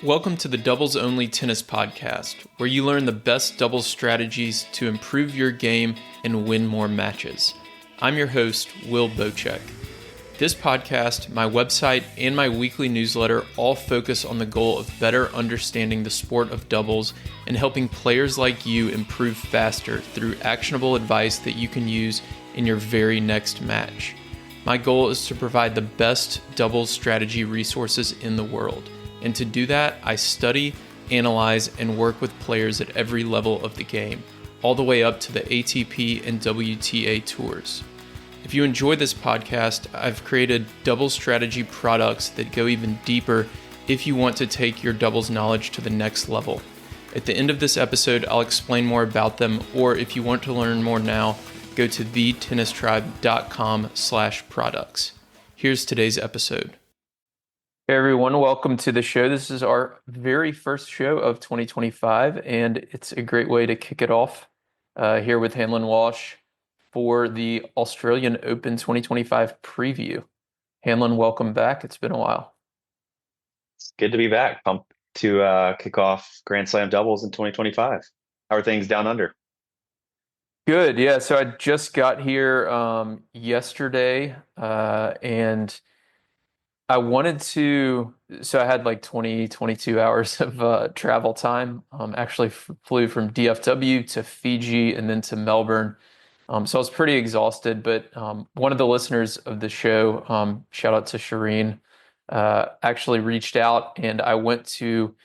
Welcome to the Doubles Only Tennis Podcast, where you learn the best doubles strategies to improve your game and win more matches. I'm your host, Will Bocek. This podcast, my website, and my weekly newsletter all focus on the goal of better understanding the sport of doubles and helping players like you improve faster through actionable advice that you can use in your very next match. My goal is to provide the best doubles strategy resources in the world. And to do that, I study, analyze, and work with players at every level of the game, all the way up to the ATP and WTA tours. If you enjoy this podcast, I've created doubles strategy products that go even deeper if you want to take your doubles knowledge to the next level. At the end of this episode, I'll explain more about them, or if you want to learn more now, go to thetennistribe.com/products. Here's today's episode. Hey everyone, welcome to the show. This is our very first show of 2025, and it's a great way to kick it off here with Hanlon Walsh for the Australian Open 2025 preview. Hanlon, welcome back. It's been a while. It's good to be back. Pumped to kick off Grand Slam doubles in 2025. How are things down under? Good, yeah. So I just got here yesterday, and I wanted to, so I had like 22 hours of travel time. Actually flew from DFW to Fiji and then to Melbourne. So I was pretty exhausted, but one of the listeners of the show, shout out to Shireen, actually reached out, and I went to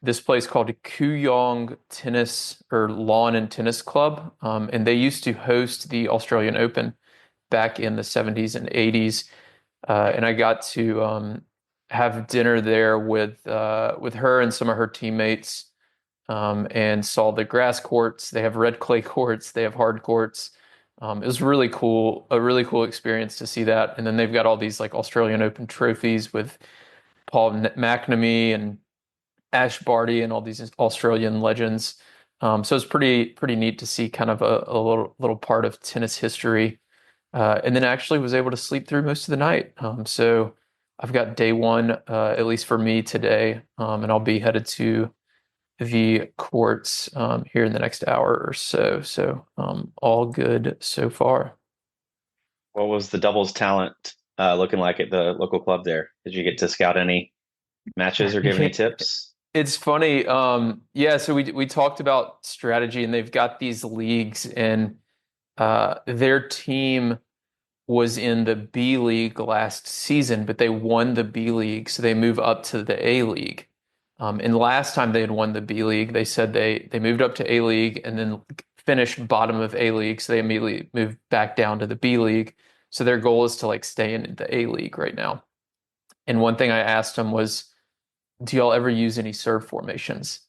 this place called Kooyong Tennis or Lawn and Tennis Club. And they used to host the Australian Open back in the 70s and 80s. And I got to have dinner there with her and some of her teammates, and saw the grass courts. They have red clay courts. They have hard courts. It was really cool, a really cool experience to see that. And then they've got all these like Australian Open trophies with Paul McNamee and Ash Barty and all these Australian legends. So it's pretty neat to see kind of a little part of tennis history. And then actually was able to sleep through most of the night. So I've got day one, at least for me today, and I'll be headed to the courts here in the next hour or so. So all good so far. What was the doubles talent looking like at the local club there? Did you get to scout any matches or give any tips? It's funny. Yeah, so we talked about strategy, and they've got these leagues, and their team was in the B League last season, but they won the B League, so they move up to the A League. And last time they had won the B League, they said they moved up to A League and then finished bottom of A League, so they immediately moved back down to the B League. So their goal is to like stay in the A League right now. And one thing I asked them was, do y'all ever use any serve formations?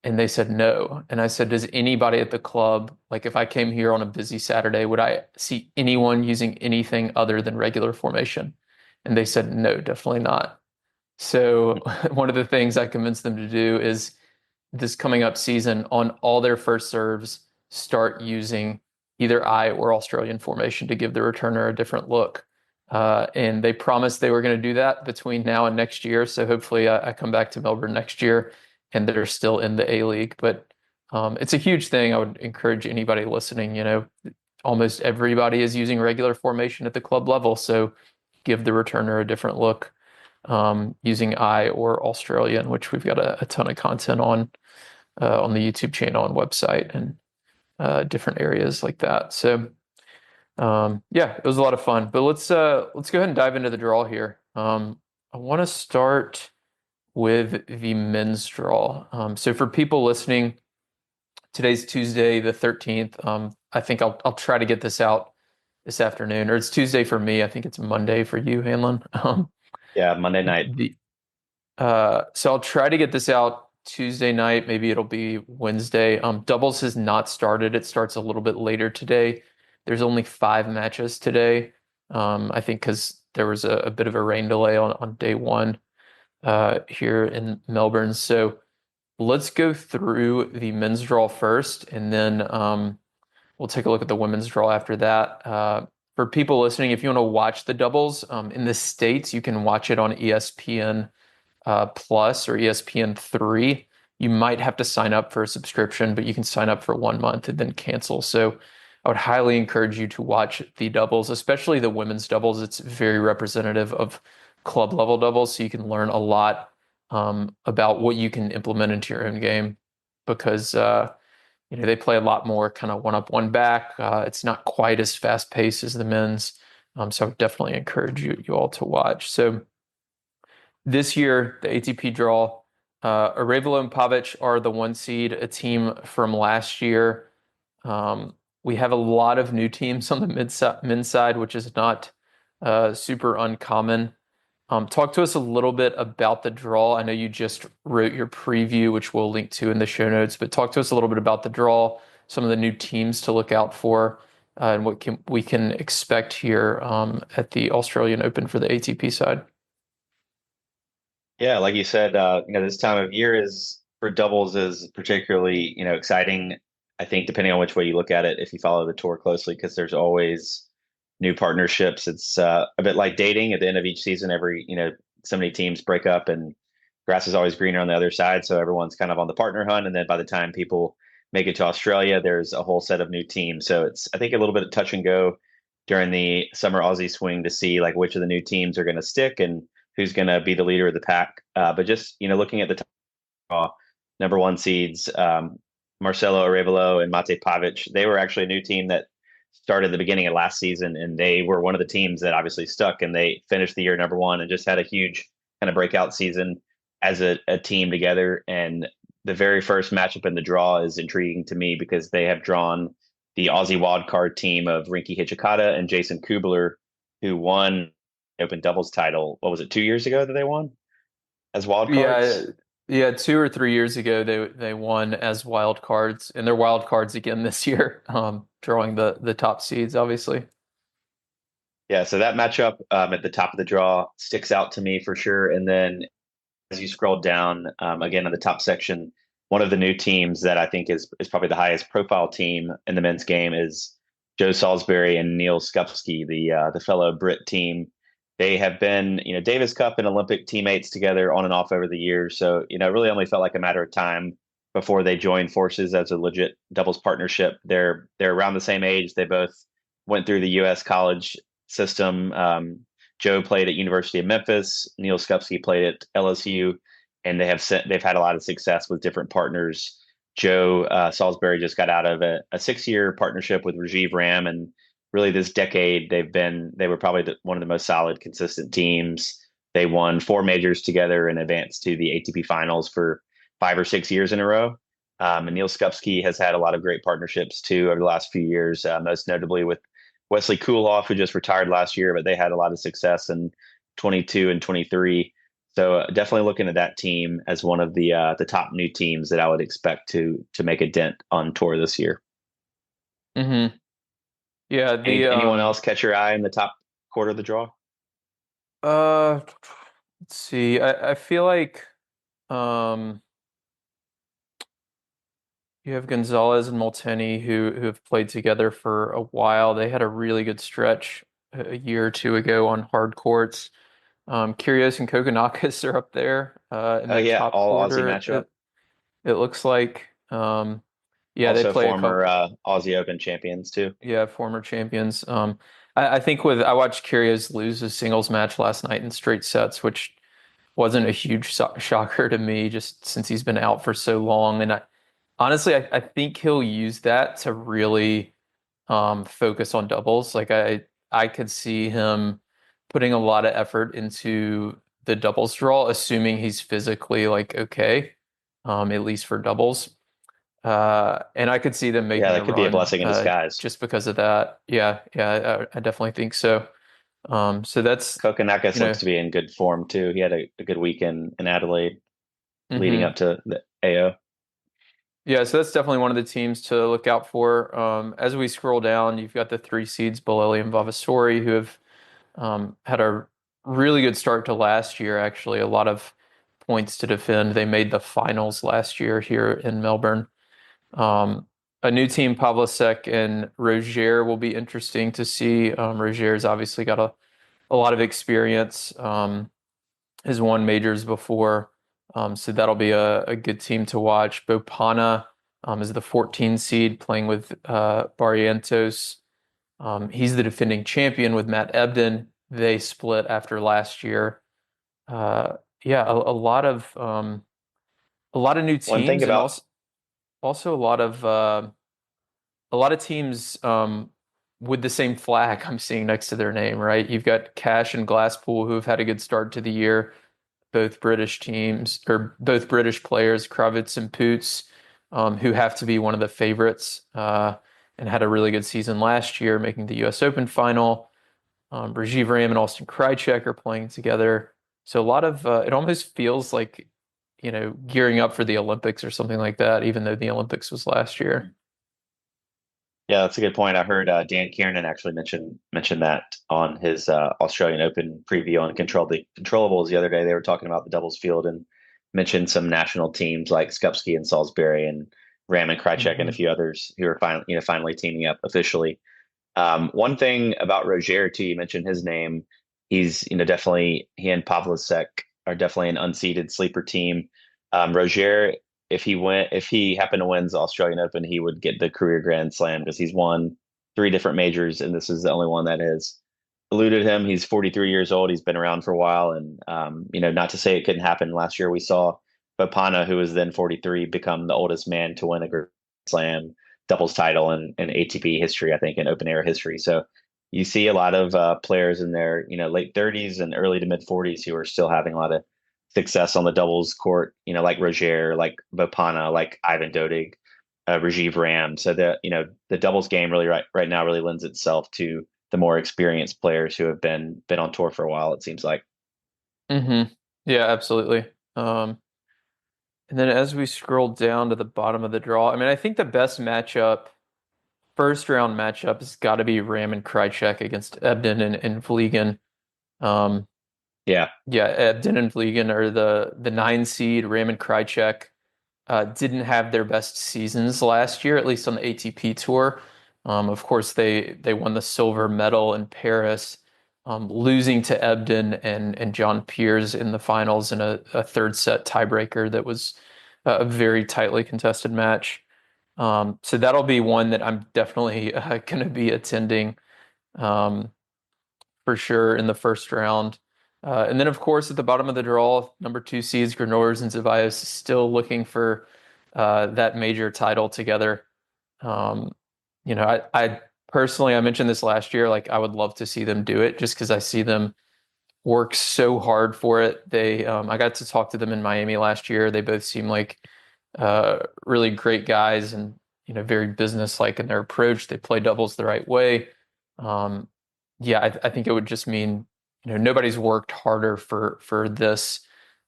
And they said no. And I said, does anybody at the club, like if I came here on a busy Saturday, would I see anyone using anything other than regular formation? And they said, no, definitely not. So one of the things I convinced them to do is this coming up season, on all their first serves, start using either I or Australian formation to give the returner a different look. And they promised they were going to do that between now and next year. So hopefully I come back to Melbourne next year and they're still in the A League. But it's a huge thing. I would encourage anybody listening, almost everybody is using regular formation at the club level. So give the returner a different look using I or Australian, which we've got a ton of content on the YouTube channel and website and different areas like that. So yeah, it was a lot of fun. But let's go ahead and dive into the draw here. I want to start with the men's draw. So for people listening, today's Tuesday, the 13th. I think I'll try to get this out this afternoon, or it's Tuesday for me. I think it's Monday for you, Hanlon. Yeah, Monday night. So I'll try to get this out Tuesday night. Maybe it'll be Wednesday. Doubles has not started. It starts a little bit later today. There's only 5 matches today. I think because there was a bit of a rain delay on day one here in Melbourne. So let's go through the men's draw first, and then we'll take a look at the women's draw after that. For people listening, if you want to watch the doubles in the States, you can watch it on ESPN Plus or ESPN3. You might have to sign up for a subscription, but you can sign up for 1 month and then cancel. So I would highly encourage you to watch the doubles, especially the women's doubles. It's very representative of club level doubles, so you can learn a lot about what you can implement into your own game because they play a lot more kind of one up, one back. It's not quite as fast paced as the men's. So I would definitely encourage you all to watch. So this year, the ATP draw, Arevalo and Pavic are the 1 seed, a team from last year. We have a lot of new teams on the men's side, which is not super uncommon. Talk to us a little bit about the draw. I know you just wrote your preview, which we'll link to in the show notes, but talk to us a little bit about the draw, some of the new teams to look out for, and what we can expect here at the Australian Open for the ATP side. Yeah, like you said, this time of year is for doubles is particularly, exciting. I think depending on which way you look at it, if you follow the tour closely, because there's always new partnerships. It's a bit like dating at the end of each season. So many teams break up and grass is always greener on the other side. So everyone's kind of on the partner hunt. And then by the time people make it to Australia, there's a whole set of new teams. So it's, I think, a little bit of touch and go during the summer Aussie swing to see like which of the new teams are going to stick and who's going to be the leader of the pack. But just, looking at the top number 1 seeds, Marcelo Arevalo and Mate Pavic, they were actually a new team that started the beginning of last season, and they were one of the teams that obviously stuck, and they finished the year number 1 and just had a huge kind of breakout season as a team together. And the very first matchup in the draw is intriguing to me because they have drawn the Aussie wildcard team of Rinky Hijikata and Jason Kubler, who won the Open doubles title. What was it, 2 years ago that they won as wild Yeah, cards? yeah, 2 or 3 years ago they won as wild cards, and they're wild cards again this year, drawing the top seeds, obviously. Yeah, so that matchup at the top of the draw sticks out to me for sure. And then as you scroll down, again in the top section, one of the new teams that I think is probably the highest profile team in the men's game is Joe Salisbury and Neil Skupski, the fellow Brit team. They have been, Davis Cup and Olympic teammates together on and off over the years. So, it really only felt like a matter of time before they joined forces as a legit doubles partnership. They're around the same age. They both went through the U.S. college system. Joe played at University of Memphis. Neil Skupski played at LSU, and they've had a lot of success with different partners. Joe Salisbury just got out of a 6-year partnership with Rajiv Ram, and really this decade they were probably one of the most solid, consistent teams. They won 4 majors together and advanced to the ATP finals for 5 or 6 years in a row. And Neil Skupski has had a lot of great partnerships too over the last few years, most notably with Wesley Kuloff, who just retired last year, but they had a lot of success in 22 and 23. So definitely looking at that team as one of the top new teams that I would expect to make a dent on tour this year. Hmm. Yeah, Anyone else catch your eye in the top quarter of the draw? uh let's see. I feel like um you have Gonzalez and Molteni who have played together for a while. They had a really good stretch a year or two ago on hard courts. Kyrgios and Kokkinakis are up there in Oh that yeah, top all Aussie quarter. matchup. It looks like yeah, they Also play a former couple. Aussie Open champions too. Yeah, former champions. I think I watched Kyrgios lose a singles match last night in straight sets, which wasn't a huge shocker to me, just since he's been out for so long. And honestly, I think he'll use that to really focus on doubles. Like I could see him putting a lot of effort into the doubles draw, assuming he's physically like okay, at least for doubles. And I could see them Yeah, making that a could be a run blessing in disguise. just because of that. Yeah, yeah, I definitely think so. So that's, Kokonakis you know, looks to be in good form too. He had a good weekend in Adelaide leading hmm up to the AO. Yeah, so that's definitely one of the teams to look out for. As we scroll down, you've got the 3 seeds, Bolelli and Vavasori, who have had a really good start to last year, actually. A lot of points to defend. They made the finals last year here in Melbourne. Um, a new team, Pavlasek and Roger, will be interesting to see. Roger's obviously got a lot of experience has won majors before. So that'll be a good team to watch. Bopana is the 14 seed playing with Barrientos. He's the defending champion with Matt Ebden. They split after last year. Uh, yeah, a lot of new One thing teams, and about also a lot of teams with the same flag I'm seeing next to their name, right? You've got Cash and Glasspool who have had a good start to the year, both British teams or both British players, Kravitz and Poots, who have to be one of the favorites and had a really good season last year, making the U.S. Open final. Rajiv Ram and Austin Krajicek are playing together. So a lot of it almost feels like, gearing up for the Olympics or something like that, even though the Olympics was last year. Yeah, that's a good point. I heard Dan Kiernan actually mention that on his Australian Open preview on the Controllables the other day. They were talking about the doubles field and mentioned some national teams like Skupski and Salisbury and Ram and Krajicek and a Hmm. few others who are finally teaming up officially. One thing about Roger too, you mentioned his name. He's definitely he and Pavlicek are definitely an unseeded sleeper team. Roger, if he happened to win the Australian Open, he would get the career Grand Slam because he's won three different majors, and this is the only one that has eluded him. He's 43 years old. He's been around for a while, and not to say it couldn't happen. Last year we saw Bopana, who was then 43, become the oldest man to win a Grand Slam doubles title in ATP history, I think, in open air history. So you see a lot of players in their late 30s and early to mid 40s who are still having a lot of success on the doubles court. Like Roger, like Bopana, like Ivan Dodig, Rajiv Ram. So the doubles game really right now really lends itself to the more experienced players who have been on tour for a while. It seems like. Hmm. Yeah, absolutely. And then as we scroll down to the bottom of the draw, I mean, I think the best matchup, first round matchup, has got to be Ram and Krajicek against Ebden and Vliegen. Um, Yeah, yeah, Ebden and Vliegen are the 9 seed. Ram and Krajicek didn't have their best seasons last year, at least on the ATP tour. Of course, they won the silver medal in Paris, losing to Ebden and John Peers in the finals in a third set tiebreaker that was a very tightly contested match. So that'll be one that I'm definitely going to be attending. Um, for sure in the first round. And then, of course, at the bottom of the draw, number 2 seeds, Granollers and Zeballos, still looking for that major title together. Um, I personally, I mentioned this last year, like I would love to see them do it just because I see them work so hard for it. I got to talk to them in Miami last year. They both seem like really great guys and very business-like in their approach. They play doubles the right way. Um, yeah, I think it would just mean nobody's worked harder for this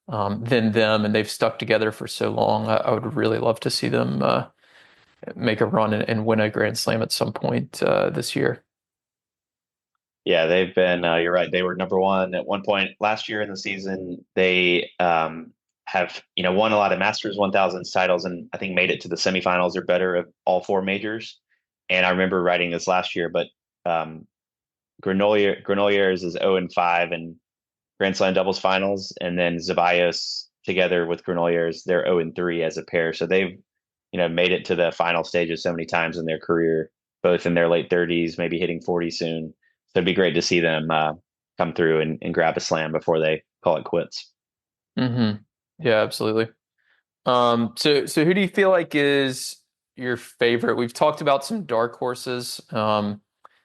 than them, and they've stuck together for so long. I would really love to see them make a run and win a Grand Slam at some point this year. yeah, they've been. You're right. They were number one at one point last year in the season. They have won a lot of Masters 1000 titles, and I think made it to the semifinals or better of all four majors. And I remember writing this last year, but um, Granollers is 0-5 in Grand Slam doubles finals, and then Zeballos together with Granollers, they're 0-3 as a pair. So they've made it to the final stages so many times in their career, both in their late 30s, maybe hitting 40 soon. So it'd be great to see them come through and grab a slam before they call it quits. Hmm. Yeah, absolutely. So who do you feel like is your favorite? We've talked about some dark horses.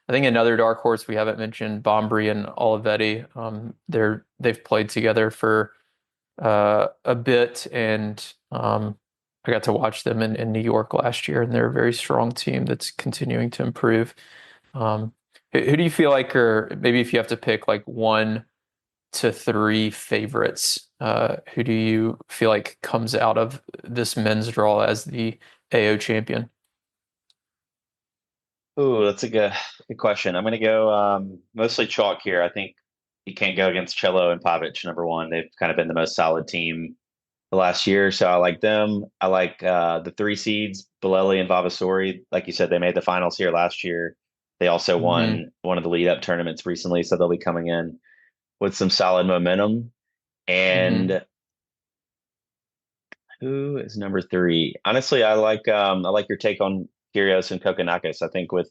I think another dark horse we haven't mentioned, Bombry and Olivetti. They've played together for a bit, and I got to watch them in New York last year, and they're a very strong team that's continuing to improve. Um, who do you feel like, or maybe if you have to pick like 1 to 3 favorites, who do you feel like comes out of this men's draw as the AO champion? Ooh, that's a good question. I'm going to go mostly chalk here. I think you can't go against Cello and Pavic, number one. They've kind of been the most solid team the last year, so I like them. I like the 3 seeds, Bolelli and Vavasori. Like you said, they made the finals here last year. They also Hmm. won one of the lead up tournaments recently, so they'll be coming in with some solid momentum. And who is number three? Honestly, I like your take on Kyrgios and Kokkinakis. I think with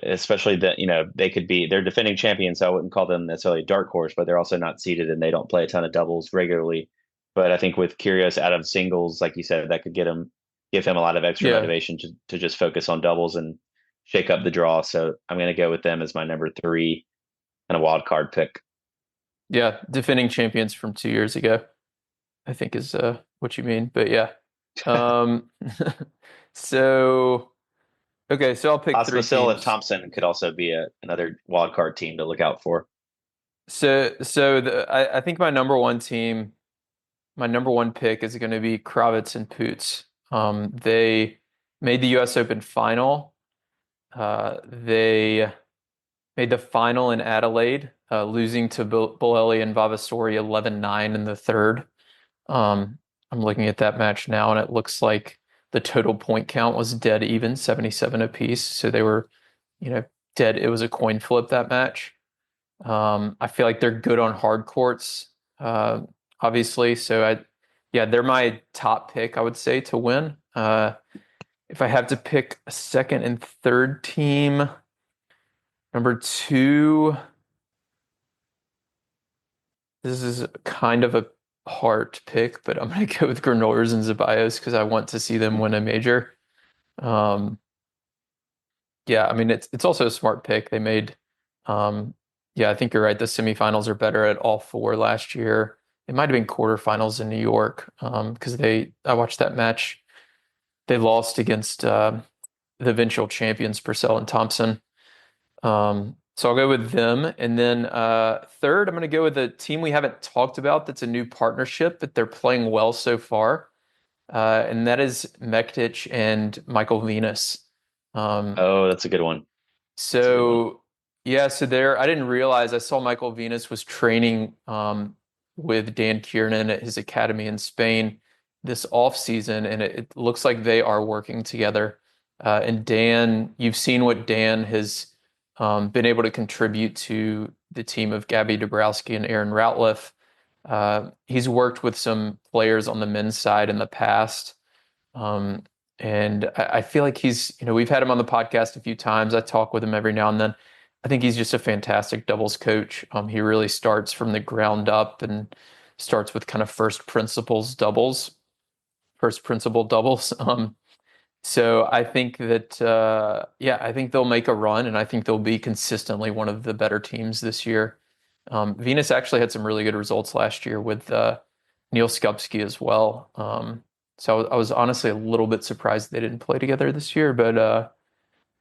especially that they could be they're defending champions, so I wouldn't call them necessarily a dark horse, but they're also not seeded and they don't play a ton of doubles regularly. But I think with Kyrgios out of singles, like you said, that could give him a lot of extra Yeah. motivation to just focus on doubles and shake up the draw. So I'm going to go with them as my number three and a wild card pick. Yeah. Defending champions from 2 years ago, I think is what you mean. But yeah. Um, so okay, so I'll pick three Osmosil and teams. Thompson could also be another wild card team to look out for. I think my number one pick is going to be Kravitz and Poots. They made the U.S. Open final. They made the final in Adelaide, losing to Bolelli and Vavasori 11-9 in the third. Um, I'm looking at that match now, and it looks like the total point count was dead even, 77 apiece. So they were, you know, dead. It was a coin flip that match. I feel like they're good on hard courts, uh, obviously. Yeah, they're my top pick, I would say, to win. If I have to pick a second and third team, number two, this is kind of a hard pick, but I'm going to go with Granollers and Zeballos because I want to see them win a major. Um, yeah, I mean it's also a smart pick. Um, yeah, I think you're right. The semifinals are better at all four last year. It might have been quarterfinals in New York because I watched that match. They lost against the eventual champions, Purcell and Thompson. So I'll go with them. And then third, I'm going to go with a team we haven't talked about that's a new partnership, but they're playing well so far. And that is Mektic and Michael Venus. Um, Oh, that's a good one. That's a good one. so yeah, so there I didn't realize I saw Michael Venus was training with Dan Kiernan at his academy in Spain this off season, and it looks like they are working together. And Dan, you've seen what Dan has been able to contribute to the team of Gabby Dabrowski and Aaron Routliffe. He's worked with some players on the men's side in the past. Um, and I feel like we've had him on the podcast a few times. I talk with him every now and then. I think he's just a fantastic doubles coach. He really starts from the ground up and starts with kind of first principle doubles. So I think that, yeah, I think they'll make a run and I think they'll be consistently one of the better teams this year. Venus actually had some really good results last year with Neil Skupski as well. So I was honestly a little bit surprised they didn't play together this year, but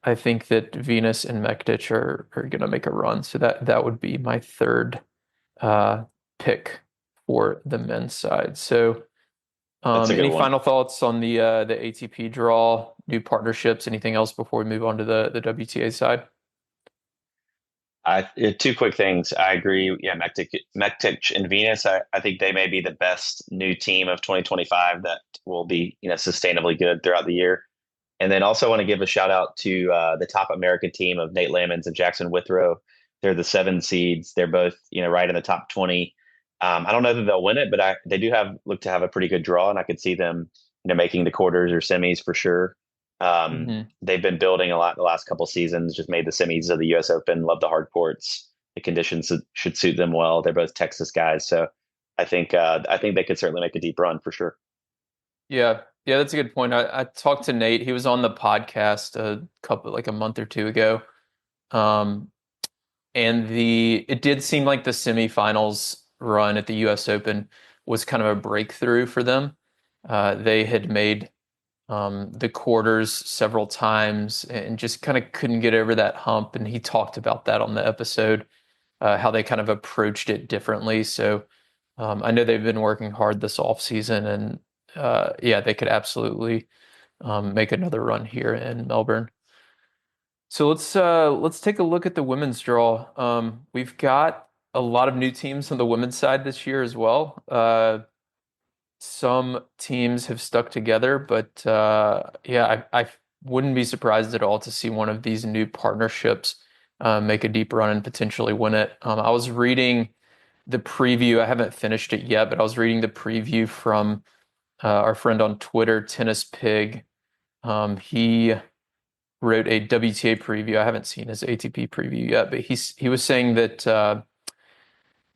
I think that Venus and Mektic are going to make a run. So that would be my third uh, pick for the men's side. So That's a good any one. final thoughts on the ATP draw, new partnerships, anything else before we move on to the WTA side? Two quick things. I agree. Yeah, Mektic and Venus. I think they may be the best new team of 2025 that will be sustainably good throughout the year. And then also want to give a shout out to the top American team of Nate Lamons and Jackson Withrow. They're the seven seeds. They're both right in the top 20. I don't know that they'll win it, but they do look to have a pretty good draw, and I could see them making the quarters or semis for sure. Hmm. They've been building a lot the last couple seasons. Just made the semis of the U.S. Open. Love the hard courts. The conditions should suit them well. They're both Texas guys, so I think they could certainly make a deep run for sure. Yeah, yeah, that's a good point. I talked to Nate. He was on the podcast like a month or two ago. Um, and it did seem like the semifinals run at the US Open was kind of a breakthrough for them. They had made the quarters several times and just kind of couldn't get over that hump. And he talked about that on the episode, how they kind of approached it differently. So I know they've been working hard this off season, and yeah, they could absolutely make another run here in Melbourne. So let's take a look at the women's draw. We've got a lot of new teams on the women's side this year as well. Some teams have stuck together, but yeah, I wouldn't be surprised at all to see one of these new partnerships make a deep run and potentially win it. I was reading the preview. I haven't finished it yet, but I was reading the preview from our friend on Twitter, Tennis Pig. He wrote a WTA preview. I haven't seen his ATP preview yet, but he was saying that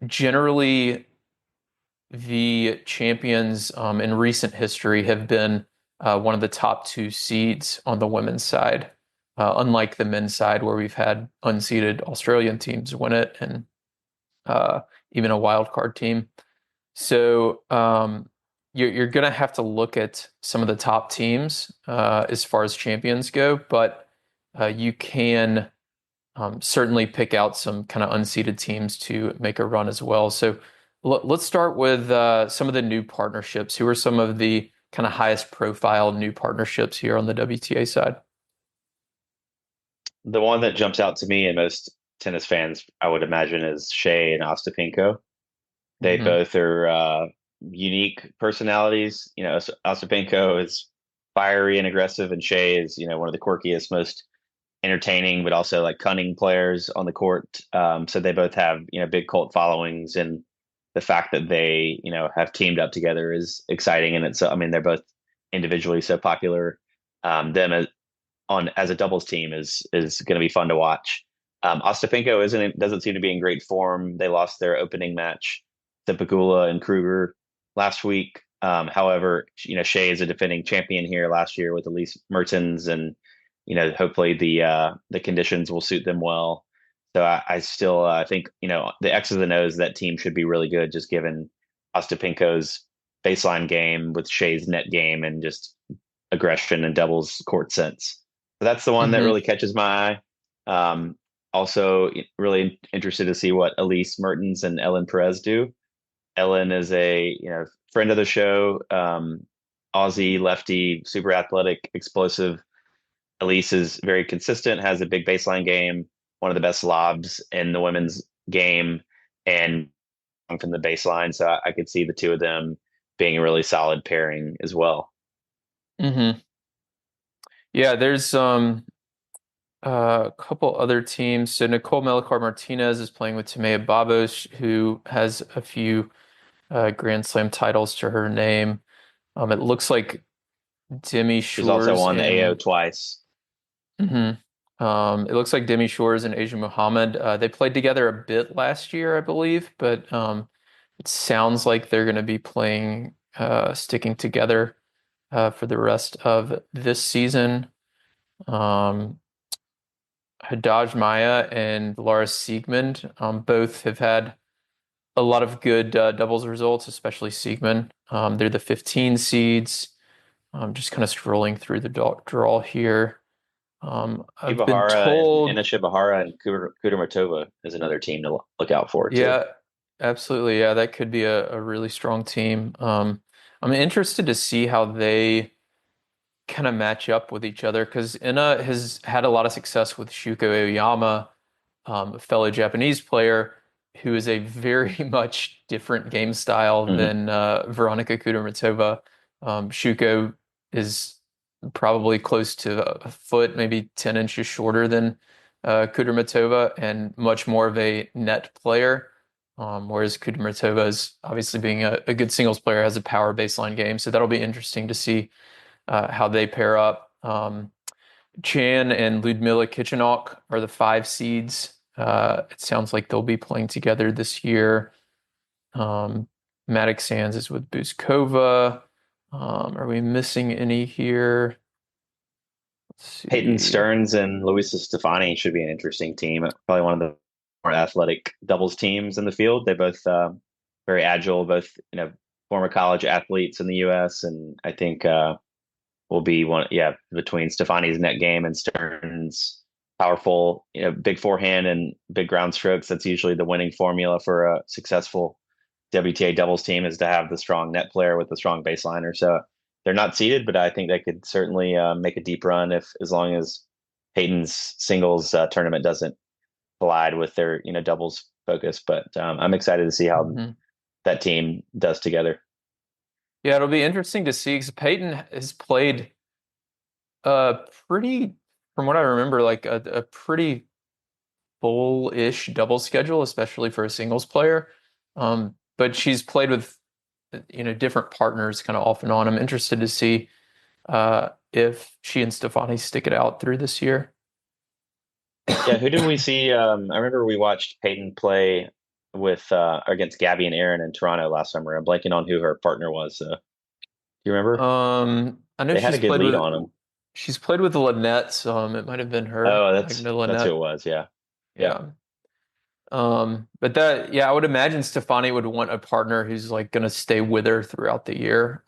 generally the champions in recent history have been one of the top two seeds on the women's side, unlike the men's side where we've had unseeded Australian teams win it and uh, even a wild card team. So you're going to have to look at some of the top teams as far as champions go, but you can certainly pick out some kind of unseeded teams to make a run as well. So let's start with some of the new partnerships. Who are some of the kind of highest profile new partnerships here on the WTA side? The one that jumps out to me and most tennis fans, I would imagine, is Shea and Ostapenko. They Hmm. both are unique personalities. Ostapenko is fiery and aggressive, and Shea is, one of the quirkiest, most entertaining, but also like cunning players on the court. So they both have, big cult followings, and the fact that they, have teamed up together is exciting. And it's, I mean, they're both individually so popular. Them as a doubles team is going to be fun to watch. Ostapenko doesn't seem to be in great form. They lost their opening match to Pegula and Kruger last week. However, Shea is a defending champion here last year with Elise Mertens, and hopefully the conditions will suit them well. So I still think the X's and O's, that team should be really good, just given Ostapenko's baseline game with Shea's net game and just aggression and doubles court sense. So that's the one that Hmm. really catches my eye. Also, really interested to see what Elise Mertens and Ellen Perez do. Ellen is a friend of the show, Aussie lefty, super athletic, explosive. Elise is very consistent, has a big baseline game, one of the best lobs in the women's game, and from the baseline. So I could see the two of them being a really solid pairing as well. Hmm. Yeah, there's a couple other teams. So Nicole Mellicart Martinez is playing with Timea Babos, who has a few Grand Slam titles to her name. It looks like Demi She's also Shores won the AO and twice. mhm. It looks like Demi Shores and Asia Muhammad. They played together a bit last year, I believe, but it sounds like they're going to be playing, sticking together for the rest of this season. Um, Haddad Maya and Laura Siegmund both have had a lot of good doubles results, especially Siegmund. They're the 15 seeds. I'm just kind of scrolling through the draw here. I've been Shibahara and told, Ina Shibahara and Kudermatova is another team to look out for too. yeah, absolutely. Yeah, that could be a really strong team. I'm interested to see how they kind of match up with each other because Ina has had a lot of success with Shuko Aoyama, a fellow Japanese player who is a very much different game style Hmm. than Veronika Kudermetova. Shuko is probably close to a foot, maybe 10 inches shorter than Kudermetova and much more of a net player. Whereas Kudermetova is obviously being a good singles player, has a power baseline game. So that'll be interesting to see how they pair up. Chan and Ludmila Kichenok are the five seeds. It sounds like they'll be playing together this year. Um, Maddox Sands is with Buzkova. Are we missing any here? Let's Peyton see. Stearns and Luisa Stefani should be an interesting team. Probably one of the more athletic doubles teams in the field. They both very agile, both former college athletes in the U.S. And I think will be one. Yeah, between Stefani's net game and Stearns' powerful, big forehand and big ground strokes. That's usually the winning formula for a successful WTA doubles team, is to have the strong net player with the strong baseliner. So they're not seeded, but I think they could certainly make a deep run if, as long as Hayden's singles tournament doesn't collide with their doubles focus. But I'm excited to see how Mhm. that team does together. Yeah, it'll be interesting to see because Peyton has played a pretty, from what I remember, like a pretty full-ish double schedule, especially for a singles player. But she's played with different partners kind of off and on. I'm interested to see if she and Stefani stick it out through this year. Yeah, who did we see? I remember we watched Peyton play with against Gabby and Aaron in Toronto last summer. I'm blanking on who her partner was. Do you remember? I know They had a good lead on them. she's played with Lynette, so it might have been her, Oh, Magna that's who Lynette. it was. Yeah, yeah. Yeah. But yeah, I would imagine Stefani would want a partner who's like going to stay with her throughout the year.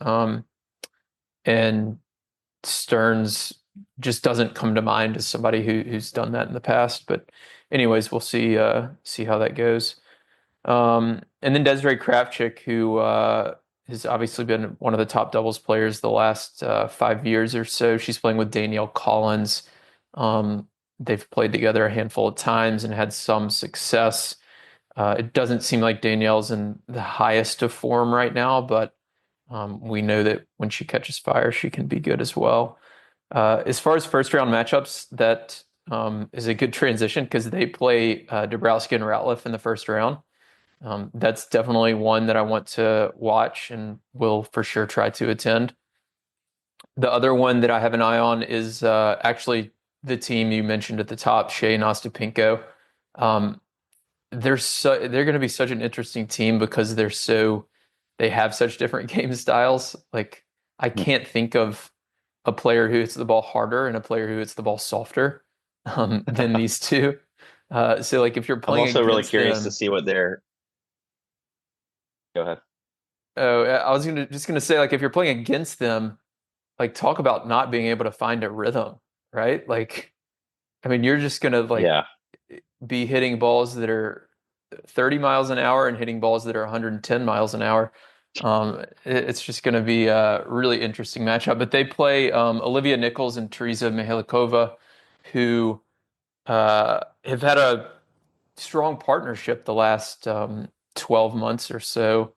And Stearns just doesn't come to mind as somebody who's done that in the past. But anyways, we'll see how that goes. And then Desiree Kravchik, who has obviously been one of the top doubles players the last 5 years or so. She's playing with Danielle Collins. They've played together a handful of times and had some success. It doesn't seem like Danielle's in the highest of form right now, but we know that when she catches fire, she can be good as well. As far as first round matchups, that is a good transition because they play Dabrowski and Ratliff in the first round. That's definitely one that I want to watch and will for sure try to attend. The other one that I have an eye on is actually the team you mentioned at the top, Shea and Ostapenko. Um, they're going to be such an interesting team because they have such different game styles. Like I Hmm. can't think of a player who hits the ball harder and a player who hits the ball softer than these two. So like if you're I'm playing also really against curious to them, see what their. Go ahead. oh, I was just gonna say like if you're playing against them, like talk about not being able to find a rhythm, right? Like I mean you're just gonna like Yeah, be hitting balls that are 30 miles an hour and hitting balls that are 110 miles an hour. It's just going to be a really interesting matchup. But they play Olivia Nichols and Teresa Mihalikova, who have had a strong partnership the last 12 months or so.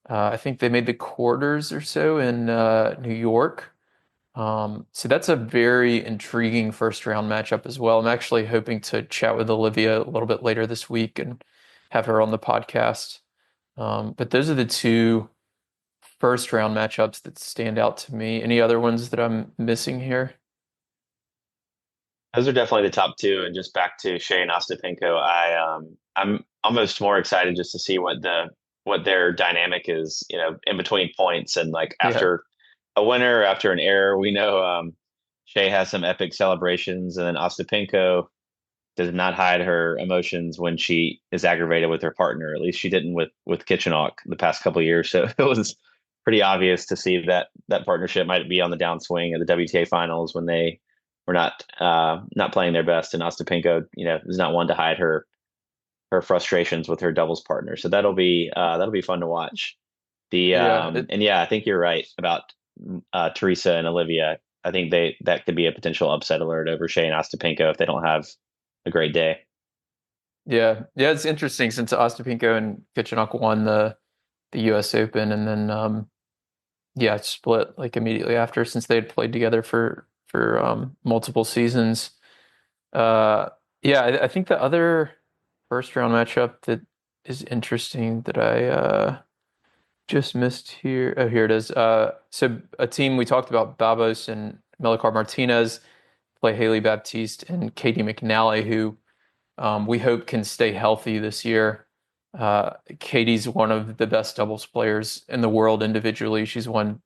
I think they made the quarters or so in New York. So that's a very intriguing first round matchup as well. I'm actually hoping to chat with Olivia a little bit later this week and have her on the podcast. But those are the two first round matchups that stand out to me. Any other ones that I'm missing here? those are definitely the top two. And just back to Shea and Ostapenko, I'm almost more excited just to see what their dynamic is, in between points and like Yeah, after a winner or after an error. We know Shea has some epic celebrations, and then Ostapenko does not hide her emotions when she is aggravated with her partner. At least she didn't with Kitchenok the past couple of years. So it was pretty obvious to see that that partnership might be on the downswing of the WTA finals when they were not playing their best. And Ostapenko, is not one to hide her frustrations with her doubles partner. So that'll be fun to watch. The yeah, and yeah, I think you're right about Teresa and Olivia. I think that could be a potential upset alert over Shea and Ostapenko if they don't have a great day. yeah. It's interesting since Ostapenko and Kitchenok won the U.S. Open, and then yeah, it split like immediately after since they had played together for multiple seasons. Uh, yeah, I think the other first round matchup that is interesting that I just missed here. Oh, here it is. So a team we talked about, Babos and Melikar Martinez play Haley Baptiste and Katie McNally, who we hope can stay healthy this year. Katie's one of the best doubles players in the world individually. She's won,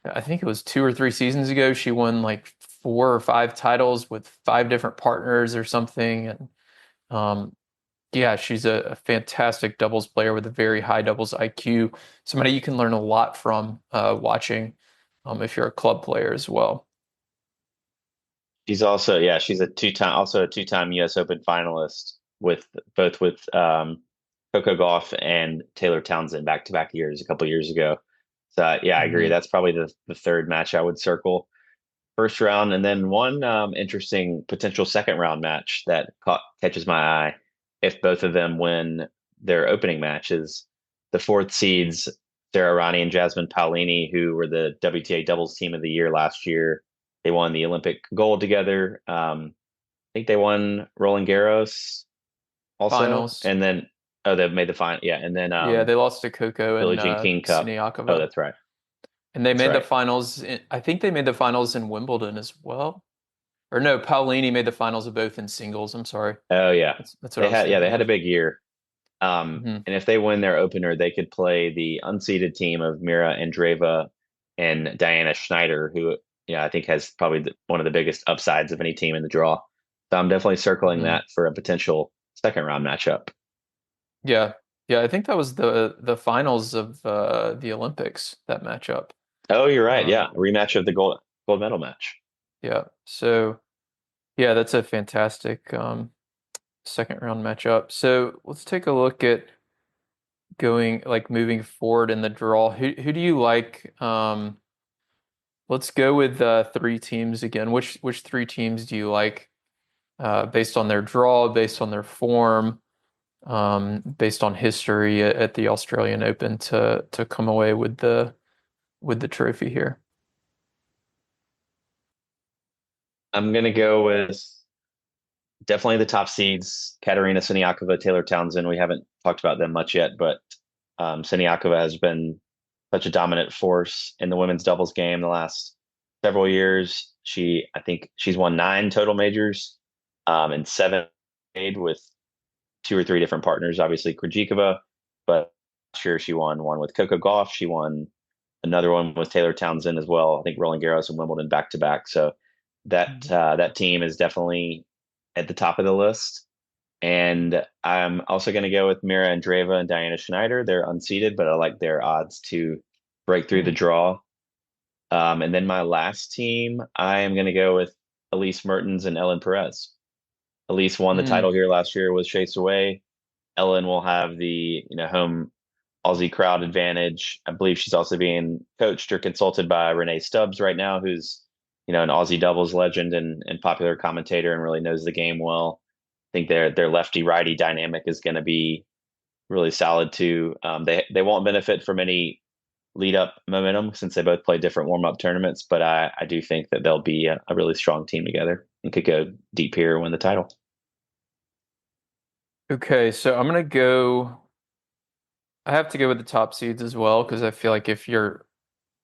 I think it was 2 or 3 seasons ago, she won like 4 or 5 titles with 5 different partners or something. And um, yeah, she's a fantastic doubles player with a very high doubles IQ. Somebody you can learn a lot from watching if you're a club player as well. She's also a two-time US Open finalist with both with Coco Gauff and Taylor Townsend back-to-back years a couple years ago. So yeah, I agree. Hmm. That's probably the third match I would circle first round, and then one interesting potential second round match that catches my eye if both of them win their opening matches. The fourth seeds, Sarah Rani and Jasmine Paolini, who were the WTA doubles team of the year last year. They won the Olympic gold together. I think they won Roland Garros also, Finals. and then Oh, they've made the final. Yeah, and then Yeah, they lost to Coco Billie and Jean King Cup. Oh, Siniakova. that's right. And they That's made the right. finals. I think they made the finals in Wimbledon as well. Or no, Paulini made the finals of both in singles. I'm sorry. Oh yeah, That's what I was they thinking had a of. big year. Hmm. And if they win their opener, they could play the unseeded team of Mira Andreeva and Diana Schneider, who I think has probably one of the biggest upsides of any team in the draw. So I'm definitely circling Hmm. that for a potential second round matchup. Yeah. Yeah, I think that was the finals of the Olympics, that matchup. Oh, you're right. Um, Yeah, a rematch of the gold medal match. yeah. So yeah, that's a fantastic second round matchup. So let's take a look at going like moving forward in the draw. Who do you like? Let's go with three teams again. Which three teams do you like based on their draw, based on their form, based on history at the Australian Open to come away with the trophy here? I'm gonna go with definitely the top seeds: Katerina Siniakova, Taylor Townsend. We haven't talked about them much yet, but Siniakova has been such a dominant force in the women's doubles game the last several years. I think she's won 9 total majors, and 7 made with 2 or 3 different partners. Obviously, Krejcikova, but last year she won one with Coco Gauff. She won another one with Taylor Townsend as well. I think Roland Garros and Wimbledon back to back. So that team is definitely at the top of the list. And I'm also going to go with Mira Andreeva and Diana Schneider. They're unseeded, but I like their odds to break through the Mhm. draw. And then my last team, I am going to go with Elise Mertens and Ellen Perez. Elise won the Mm. title here last year with Chase Away. Ellen will have the home Aussie crowd advantage. I believe she's also being coached or consulted by Renee Stubbs right now, who's an Aussie doubles legend and popular commentator and really knows the game well. I think their lefty righty dynamic is going to be really solid too. They won't benefit from any lead up momentum since they both play different warm up tournaments, but I do think that they'll be a really strong team together and could go deep here and win the title. Okay, so I'm gonna go. I have to go with the top seeds as well because I feel like if you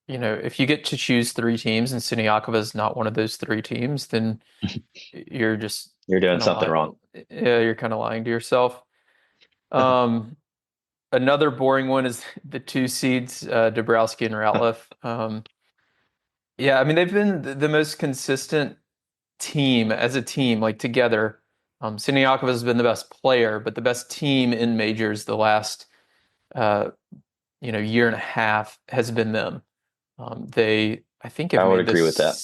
get to choose three teams and Siniakova is not one of those three teams, then you're just You're doing kind of something lying. wrong. Yeah, you're kind of lying to yourself. Um, Another boring one is the two seeds, Dabrowski and Ratliff. Yeah, I mean they've been the most consistent team as a team, like together. Siniakova has been the best player, but the best team in majors the last uh, year and a half has been them. They, I think, have I would made the agree with that.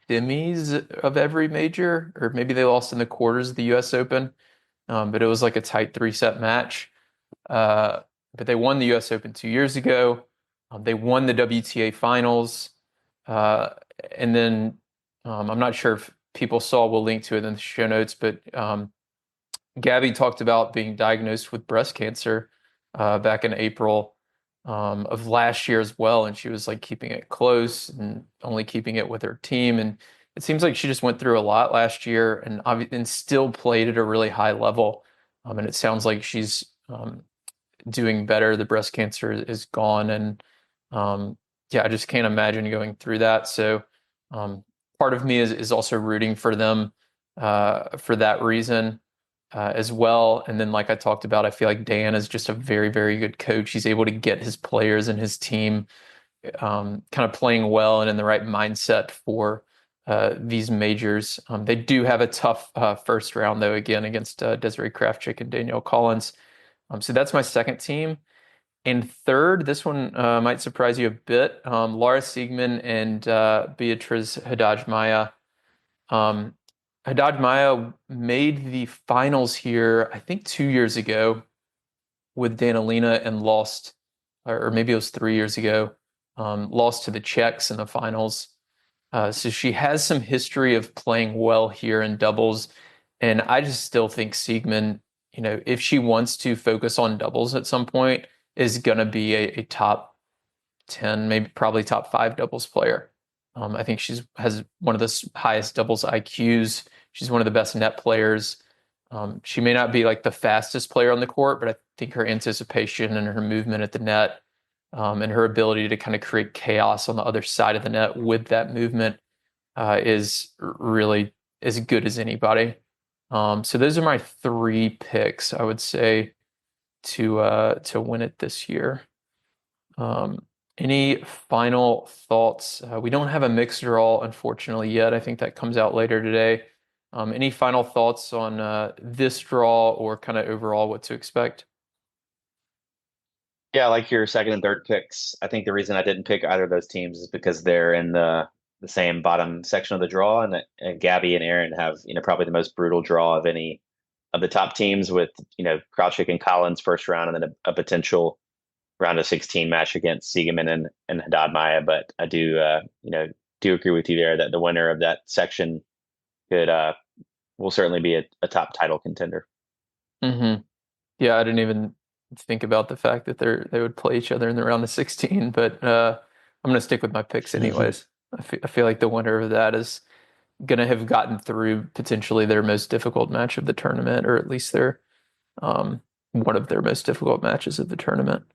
semis of every major, or maybe they lost in the quarters of the U.S. Open. But it was like a tight three-set match. Uh, but they won the U.S. Open 2 years ago. They won the WTA finals. Uh, and then I'm not sure if people saw, we'll link to it in the show notes, but Gabby talked about being diagnosed with breast cancer back in April of last year as well, and she was like keeping it close and only keeping it with her team. And it seems like she just went through a lot last year and still played at a really high level. And it sounds like she's doing better. The breast cancer is gone, and yeah, I just can't imagine going through that. So um, part of me is also rooting for them for that reason as well. And then, like I talked about, I feel like Dan is just a very, very good coach. He's able to get his players and his team kind of playing well and in the right mindset for these majors. They do have a tough first round, though, again, against Desiree Kravchik and Danielle Collins. So that's my second team. And third, this one might surprise you a bit. Laura Siegman and Beatriz Haddad-Maia. Um, Haddad-Maia made the finals here, I think 2 years ago with Danilina and lost, or maybe it was 3 years ago, lost to the Czechs in the finals. So she has some history of playing well here in doubles. And I just still think Siegman, if she wants to focus on doubles at some point, is going to be a top 10, maybe probably top five doubles player. I think she's has one of the highest doubles IQs. She's one of the best net players. She may not be like the fastest player on the court, but I think her anticipation and her movement at the net, and her ability to kind of create chaos on the other side of the net with that movement, is really as good as anybody. So those are my three picks, I would say, to win it this year. Any final thoughts? We don't have a mixed draw, unfortunately, yet. I think that comes out later today. Any final thoughts on this draw or kind of overall what to expect? Yeah, I like your second and third picks. I think the reason I didn't pick either of those teams is because they're in the same bottom section of the draw, and Gabby and Aaron have probably the most brutal draw of any of the top teams with Krawczyk and Collins first round, and then a potential round of 16 match against Siegemann and Haddad Maya. But I do agree with you there that the winner of that section could will certainly be a top title contender. Mm-hmm. Yeah, I didn't even think about the fact that they would play each other in the round of 16, but I'm going to stick with my picks anyways. I feel like the winner of that is going to have gotten through potentially their most difficult match of the tournament, or at least one of their most difficult matches of the tournament.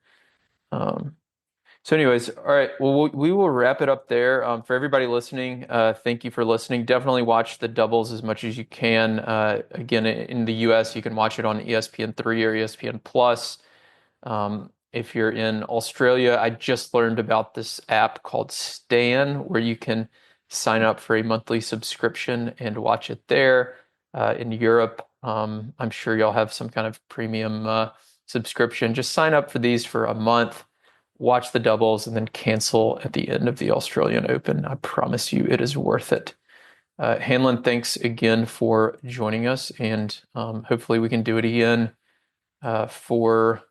So anyways, all right, well, we will wrap it up there. For everybody listening, thank you for listening. Definitely watch the doubles as much as you can. Again, in the US, you can watch it on ESPN3 or ESPN Plus. If you're in Australia, I just learned about this app called Stan, where you can sign up for a monthly subscription and watch it there. In Europe, I'm sure y'all have some kind of premium subscription. Just sign up for these for a month, watch the doubles, and then cancel at the end of the Australian Open. I promise you it is worth it. Hanlon, thanks again for joining us, and hopefully we can do it again for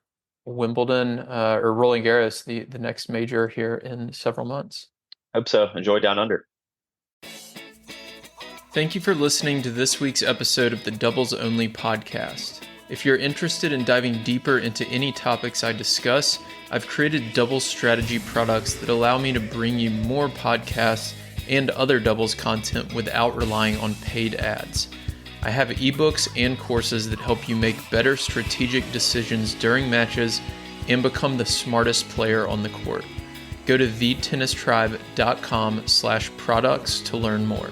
Wimbledon or Roland Garros, the next major here in several months. Hope so. Enjoy Down Under. Thank you for listening to this week's episode of the Doubles Only podcast. If you're interested in diving deeper into any topics I discuss, I've created doubles strategy products that allow me to bring you more podcasts and other doubles content without relying on paid ads. I have ebooks and courses that help you make better strategic decisions during matches and become the smartest player on the court. Go to thetennistribe.com/products to learn more.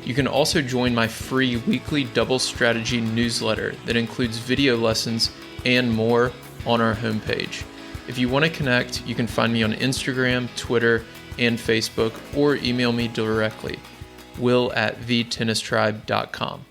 You can also join my free weekly doubles strategy newsletter that includes video lessons and more on our homepage. If you want to connect, you can find me on Instagram, Twitter, and Facebook, or email me directly, will@thetennistribe.com.